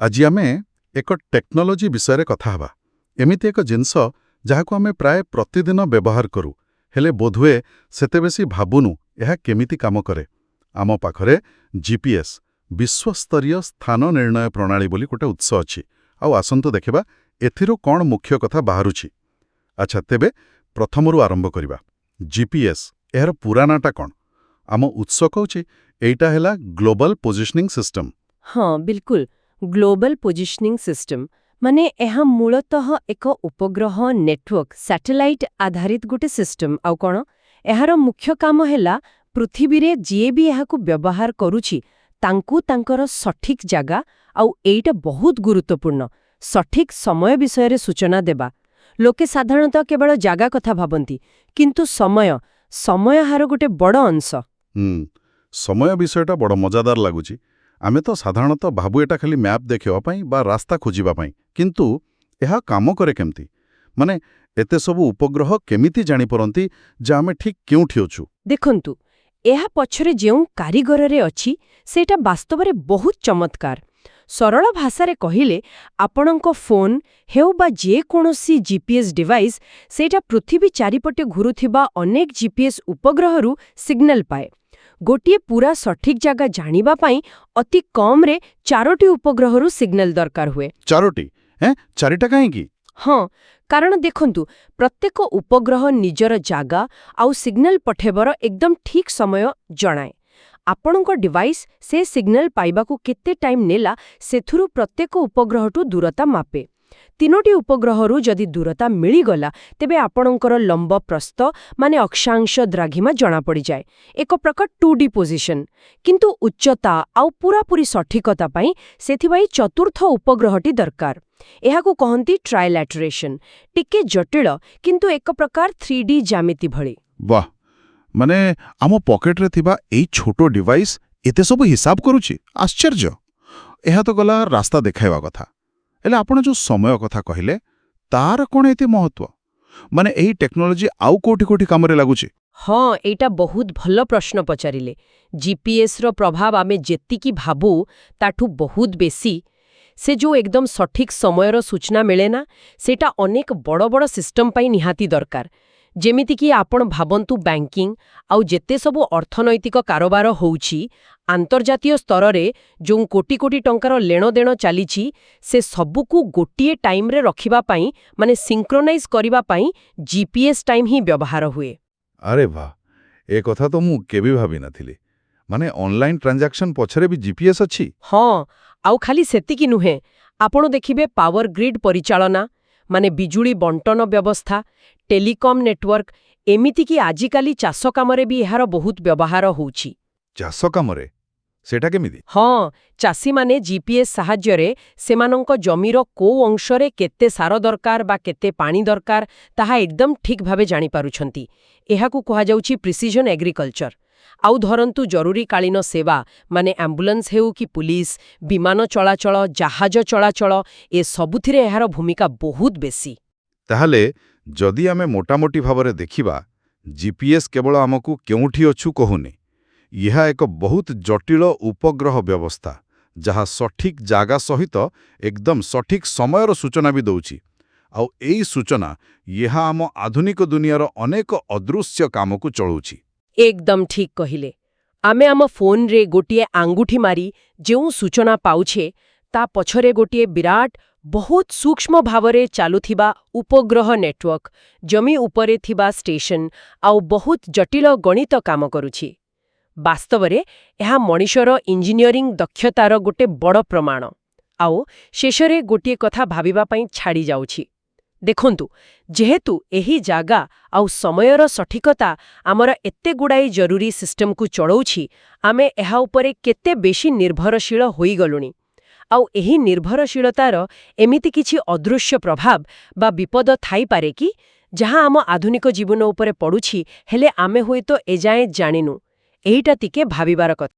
ଆଜି ଆମେ ଏକ ଟେକ୍ନୋଲୋଜି ବିଷୟରେ କଥା ହେବା। ଏମିତି ଏକ ଜିନିଷ ଯାହାକୁ ଆମେ ପ୍ରାୟ ପ୍ରତିଦିନ ବ୍ୟବହାର କରୁ, ହେଲେ ବୋଧହୁଏ ସେତେ ବେଶୀ ଭାବୁନୁ ଏହା କେମିତି କାମ କରେ। ଆମ ପାଖରେ ଜିପିଏସ୍ ବିଶ୍ୱସ୍ତରୀୟ ସ୍ଥାନ ନିର୍ଣ୍ଣୟ ପ୍ରଣାଳୀ ବୋଲି ଗୋଟେ ଉତ୍ସ ଅଛି। ଆଉ ଆସନ୍ତୁ ଦେଖିବା ଏଥିରୁ କ'ଣ ମୁଖ୍ୟ କଥା ବାହାରୁଛି। ଆଚ୍ଛା, ତେବେ ପ୍ରଥମରୁ ଆରମ୍ଭ କରିବା। ଜିପିଏସ୍ ଏହାର ପୁରା ନାଁଟା କ'ଣ? ଆମ ଉତ୍ସ କହୁଛି ଏଇଟା ହେଲା ଗ୍ଲୋବାଲ୍ ପୋଜିସନିଂ ସିଷ୍ଟମ୍। ହଁ, ବିଲକୁଲ ଗ୍ଲୋବାଲ ପୋଜିସନିଂ ସିଷ୍ଟମ ମାନେ ଏହା ମୂଳତଃ ଏକ ଉପଗ୍ରହ ନେଟୱର୍କ ସ୍ୟାଟେଲାଇଟ୍ ଆଧାରିତ ଗୋଟେ ସିଷ୍ଟମ। ଆଉ କ'ଣ ଏହାର ମୁଖ୍ୟ କାମ ହେଲା ପୃଥିବୀରେ ଯିଏ ବି ଏହାକୁ ବ୍ୟବହାର କରୁଛି ତାଙ୍କୁ ତାଙ୍କର ସଠିକ୍ ଜାଗା, ଆଉ ଏଇଟା ବହୁତ ଗୁରୁତ୍ୱପୂର୍ଣ୍ଣ, ସଠିକ୍ ସମୟ ବିଷୟରେ ସୂଚନା ଦେବା। ଲୋକେ ସାଧାରଣତଃ କେବଳ ଜାଗା କଥା ଭାବନ୍ତି, କିନ୍ତୁ ସମୟ ଏହାର ଗୋଟେ ବଡ଼ ଅଂଶ। ସମୟ ବିଷୟଟା ବଡ଼ ମଜାଦାର ଲାଗୁଛି। ଆମେ ତ ସାଧାରଣତଃ ଭାବୁ ଏଟା ଖାଲି ମ୍ୟାପ୍ ଦେଖିବା ପାଇଁ ବା ରାସ୍ତା ଖୋଜିବା ପାଇଁ, କିନ୍ତୁ ଏହା କାମ କରେ କେମିତି? ମାନେ ଏତେ ସବୁ ଉପଗ୍ରହ କେମିତି ଜାଣିପାରନ୍ତି ଯେ ଆମେ ଠିକ୍ କେଉଁଠି ଅଛୁ? ଦେଖନ୍ତୁ, ଏହା ପଛରେ ଯେଉଁ କାରିଗରରେ ଅଛି ସେଇଟା ବାସ୍ତବରେ ବହୁତ ଚମତ୍କାର। ସରଳ ଭାଷାରେ କହିଲେ, ଆପଣଙ୍କ ଫୋନ୍ ହେଉ ବା ଯେକୌଣସି ଜିପିଏସ୍ ଡିଭାଇସ୍ ସେଇଟା ପୃଥିବୀ ଚାରିପଟେ ଘୁରୁଥିବା ଅନେକ ଜିପିଏସ୍ ଉପଗ୍ରହରୁ ସିଗ୍ନାଲ ପାଏ। ଗୋଟିଏ ପୁରା ସଠିକ୍ ଜାଗା ଜାଣିବା ପାଇଁ ଅତି କମ୍ରେ 4ଟି ଉପଗ୍ରହରୁ ସିଗ୍ନାଲ ଦରକାର ହୁଏ। 4ଟି? ଚାରିଟା କାହିଁକି? ହଁ, କାରଣ ଦେଖନ୍ତୁ, ପ୍ରତ୍ୟେକ ଉପଗ୍ରହ ନିଜର ଜାଗା ଆଉ ସିଗ୍ନାଲ ପଠେଇବାର ଏକଦମ ଠିକ୍ ସମୟ ଜଣାଏ। ଆପଣଙ୍କ ଡିଭାଇସ୍ ସେ ସିଗ୍ନାଲ ପାଇବାକୁ କେତେ ଟାଇମ୍ ନେଲା ସେଥିରୁ ପ୍ରତ୍ୟେକ ଉପଗ୍ରହଠୁ ଦୂରତା ମାପେ। 3ଟି ଉପଗ୍ରହରୁ ଯଦି ଦୂରତା ମିଳିଗଲା, ତେବେ ଆପଣଙ୍କର ଲମ୍ବ ପ୍ରସ୍ଥ ମାନେ ଅକ୍ଷାଂଶ ଦ୍ରାଘିମା ଜଣାପଡ଼ିଯାଏ। ଏକ ପ୍ରକାର 2D ପୋଜିସନ୍। କିନ୍ତୁ ଉଚ୍ଚତା ଆଉ ପୂରାପୂରି ସଠିକତା ପାଇଁ ସେଥିପାଇଁ 4ର୍ଥ ଉପଗ୍ରହଟି ଦରକାର। ଏହାକୁ କହନ୍ତି ଟ୍ରାଇଲାଟରେସନ୍। ଟିକେ ଜଟିଳ, କିନ୍ତୁ ଏକ ପ୍ରକାର 3D ଜ୍ୟାମିତି ଭଳି। ବାଃ, ମାନେ ଆମ ପକେଟରେ ଥିବା ଏଇ ଛୋଟ ଡିଭାଇସ୍ ଏତେ ସବୁ ହିସାବ କରୁଛି? ଆଶ୍ଚର୍ଯ୍ୟ! ଏହା ତ ଗଲା ରାସ୍ତା ଦେଖାଇବା କଥା। ହେଲେ ଆପଣ ଯେଉଁ ସମୟ କଥା କହିଲେ, ତାର କ'ଣ ଏତେ ମହତ୍ତ୍ୱ? ମାନେ ଏହି ଟେକ୍ନୋଲୋଜି ଆଉ କୋଉଠି କାମରେ ଲାଗୁଛି? ହଁ, ଏଇଟା ବହୁତ ଭଲ ପ୍ରଶ୍ନ ପଚାରିଲେ। ଜିପିଏସ୍ର ପ୍ରଭାବ ଆମେ ଯେତିକି ଭାବୁ ତାଠୁ ବହୁତ ବେଶୀ। ସେ ଯେଉଁ ଏକଦମ ସଠିକ୍ ସମୟର ସୂଚନା ମିଳେ ନା, ସେଇଟା ଅନେକ ବଡ଼ ବଡ଼ ସିଷ୍ଟମ ପାଇଁ ନିହାତି ଦରକାର। ଯେମିତିକି ଆପଣ ଭାବନ୍ତୁ ବ୍ୟାଙ୍କିଂ ଆଉ ଯେତେ ସବୁ ଅର୍ଥନୈତିକ କାରବାର ହେଉଛି, ଆନ୍ତର୍ଜାତୀୟ ସ୍ତରରେ ଯେଉଁ କୋଟି କୋଟି ଟଙ୍କାର ଲେଣଦେଣ ଚାଲିଛି, ସେ ସବୁକୁ ଗୋଟିଏ ଟାଇମ୍ରେ ରଖିବା ପାଇଁ ମାନେ ସିଙ୍କ୍ରୋନାଇଜ୍ କରିବା ପାଇଁ ଜିପିଏସ୍ ଟାଇମ୍ ହିଁ ବ୍ୟବହାର ହୁଏ। ଆରେ ବାଃ, ଏ କଥା ତ ମୁଁ କେବେ ଭାବିନଥିଲି। ମାନେ ଅନଲାଇନ୍ ଟ୍ରାଞ୍ଜାକ୍ସନ୍ ପଛରେ ବି ଜିପିଏସ୍ ଅଛି? ହଁ, ଆଉ ଖାଲି ସେତିକି ନୁହେଁ। ଆପଣ ଦେଖିବେ ପାୱାର ଗ୍ରିଡ୍ ପରିଚାଳନା, ମାନେ ବିଜୁଳି ବଣ୍ଟନ ବ୍ୟବସ୍ଥା, ଟେଲିକମ୍ ନେଟୱାର୍କ, ଏମିତିକି ଆଜିକାଲି ଚାଷ କାମରେ ବି ଏହାର ବହୁତ ବ୍ୟବହାର ହେଉଛି। ଚାଷ କାମରେ? ସେଟା କେମିତି? ହଁ, ଚାଷୀମାନେ ଜିପିଏସ୍ ସାହାଯ୍ୟରେ ସେମାନଙ୍କ ଜମିର କୋଉ ଅଂଶରେ କେତେ ସାର ଦରକାର ବା କେତେ ପାଣି ଦରକାର ତାହା ଏକଦମ ଠିକ୍ ଭାବେ ଜାଣିପାରୁଛନ୍ତି। ଏହାକୁ କୁହାଯାଉଛି ପ୍ରିସିଜନ୍ ଏଗ୍ରିକଲଚର। ଆଉ ଧରନ୍ତୁ ଜରୁରୀକାଳୀନ ସେବା, ମାନେ ଆମ୍ବୁଲାନ୍ସ ହେଉ କି ପୁଲିସ, ବିମାନ ଚଳାଚଳ, ଜାହାଜ ଚଳାଚଳ, ସବୁଥିରେ ଏହାର ଭୂମିକା ବହୁତ ବେଶୀ। ତାହେଲେ ଯଦି ଆମେ ମୋଟାମୋଟି ଭାବରେ ଦେଖିବା, ଜିପିଏସ୍ କେବଳ ଆମକୁ କେଉଁଠି ଅଛୁ କହୁନି। ଏହା ଏକ ବହୁତ ଜଟିଳ ଉପଗ୍ରହ ବ୍ୟବସ୍ଥା, ଯାହା ସଠିକ୍ ଜାଗା ସହିତ ଏକଦମ ସଠିକ୍ ସମୟର ସୂଚନା ବି ଦେଉଛି। ଆଉ ଏଇ ସୂଚନା ଏହା ଆମ ଆଧୁନିକ ଦୁନିଆର ଅନେକ ଅଦୃଶ୍ୟ କାମକୁ ଚଳଉଛି। ଏକଦମ ଠିକ୍ କହିଲେ। ଆମେ ଆମ ଫୋନ୍ରେ ଗୋଟିଏ ଆଙ୍ଗୁଠି ମାରି ଯେଉଁ ସୂଚନା ପାଉଛେ, ତା ପଛରେ ଗୋଟିଏ ବିରାଟ, ବହୁତ ସୂକ୍ଷ୍ମ ଭାବରେ ଚାଲୁଥିବା ଉପଗ୍ରହ ନେଟୱାର୍କ, ଜମି ଉପରେ ଥିବା ଷ୍ଟେସନ ଆଉ ବହୁତ ଜଟିଳ ଗଣିତ କାମ କରୁଛି। ବାସ୍ତବରେ ଏହା ମଣିଷର ଇଞ୍ଜିନିୟରିଂ ଦକ୍ଷତାର ଗୋଟେ ବଡ଼ ପ୍ରମାଣ। ଆଉ ଶେଷରେ ଗୋଟିଏ କଥା ଭାବିବା ପାଇଁ ଛାଡ଼ି ଯାଉଛି। ଦେଖନ୍ତୁ, ଯେହେତୁ ଏହି ଜାଗା ଆଉ ସମୟର ସଠିକତା ଆମର ଏତେ ଗୁଡ଼ାଏ ଜରୁରୀ ସିଷ୍ଟମକୁ ଚଳଉଛି, ଆମେ ଏହା ଉପରେ କେତେ ବେଶୀ ନିର୍ଭରଶୀଳ ହୋଇଗଲୁଣି। ଆଉ ଏହି ନିର୍ଭରଶୀଳତାର ଏମିତି କିଛି ଅଦୃଶ୍ୟ ପ୍ରଭାବ ବା ବିପଦ ଥାଇପାରେ କି, ଯାହା ଆମ ଆଧୁନିକ ଜୀବନ ଉପରେ ପଡ଼ୁଛି, ହେଲେ ଆମେ ହୁଏତ ଏଯାଏଁ ଜାଣିନୁ। ଏଇଟା ଟିକେ ଭାବିବାର କଥା।